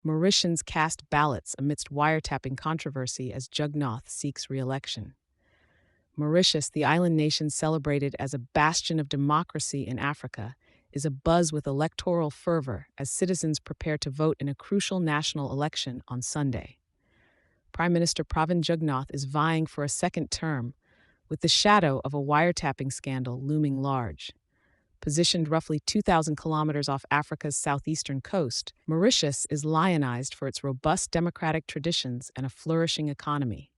Mauritians cast ballots amidst wiretapping controversy as Jugnauth seeks re-election. Mauritius, the island nation celebrated as a bastion of democracy in Africa, is abuzz with electoral fervor as citizens prepare to vote in a crucial national election on Sunday. Prime Minister Pravin Jugnauth is vying for a second term, with the shadow of a wiretapping scandal looming large. Positioned roughly 2,000 kilometers off Africa's southeastern coast, Mauritius is lionized for its robust democratic traditions and a flourishing economy.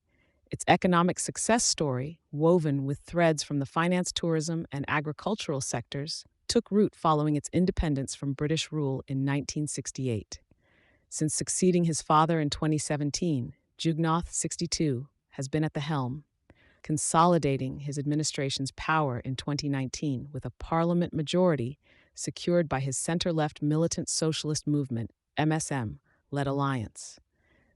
Its economic success story, woven with threads from the finance, tourism, and agricultural sectors, took root following its independence from British rule in 1968. Since succeeding his father in 2017, Jugnauth, 62, has been at the helm, consolidating his administration's power in 2019 with a parliament majority secured by his center-left Militant Socialist Movement, MSM-led alliance.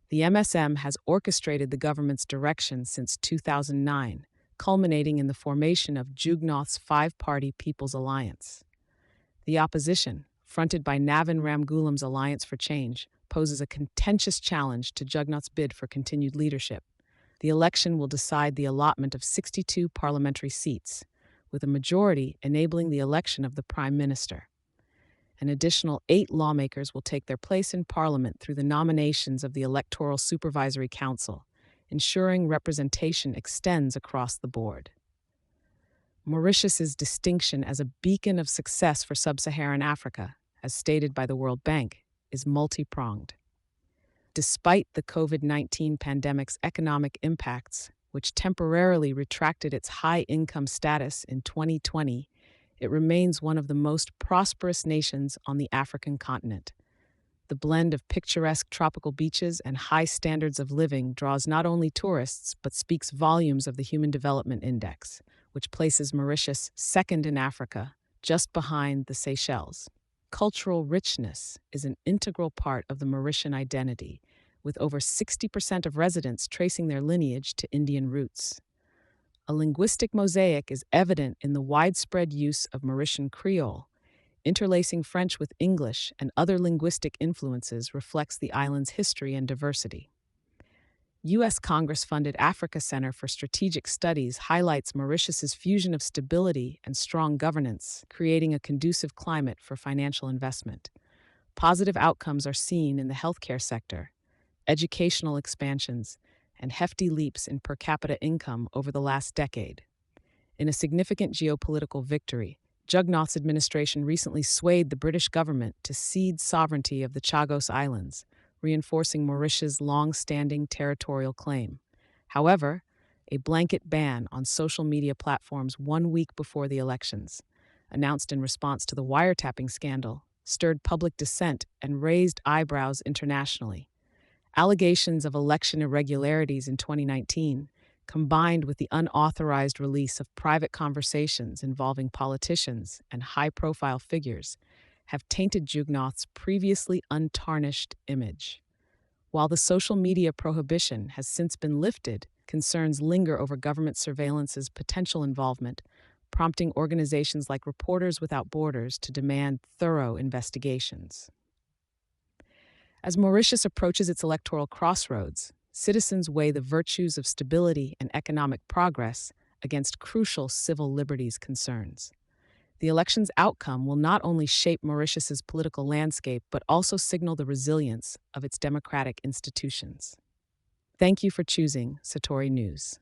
The MSM has orchestrated the government's direction since 2009, culminating in the formation of Jugnauth's five-party People's Alliance. The opposition, fronted by Navin Ramgoolam's Alliance for Change, poses a contentious challenge to Jugnauth's bid for continued leadership. The election will decide the allotment of 62 parliamentary seats, with a majority enabling the election of the Prime Minister. An additional 8 lawmakers will take their place in Parliament through the nominations of the Electoral Supervisory Council, ensuring representation extends across the board. Mauritius's distinction as a beacon of success for sub-Saharan Africa, as stated by the World Bank, is multi-pronged. Despite the COVID-19 pandemic's economic impacts, which temporarily retracted its high-income status in 2020, it remains one of the most prosperous nations on the African continent. The blend of picturesque tropical beaches and high standards of living draws not only tourists but speaks volumes of the Human Development Index, which places Mauritius second in Africa, just behind the Seychelles. Cultural richness is an integral part of the Mauritian identity, with over 60% of residents tracing their lineage to Indian roots. A linguistic mosaic is evident in the widespread use of Mauritian Creole. Interlacing French with English and other linguistic influences reflects the island's history and diversity. U.S. Congress-funded Africa Center for Strategic Studies highlights Mauritius's fusion of stability and strong governance, creating a conducive climate for financial investment. Positive outcomes are seen in the healthcare sector, educational expansions, and hefty leaps in per capita income over the last decade. In a significant geopolitical victory, Jugnauth's administration recently swayed the British government to cede sovereignty of the Chagos Islands, reinforcing Mauritius' long-standing territorial claim. However, a blanket ban on social media platforms 1 week before the elections, announced in response to the wiretapping scandal, stirred public dissent and raised eyebrows internationally. Allegations of election irregularities in 2019, combined with the unauthorized release of private conversations involving politicians and high-profile figures, have tainted Jugnauth's previously untarnished image. While the social media prohibition has since been lifted, concerns linger over government surveillance's potential involvement, prompting organizations like Reporters Without Borders to demand thorough investigations. As Mauritius approaches its electoral crossroads, citizens weigh the virtues of stability and economic progress against crucial civil liberties concerns. The election's outcome will not only shape Mauritius's political landscape but also signal the resilience of its democratic institutions. Thank you for choosing Satori News.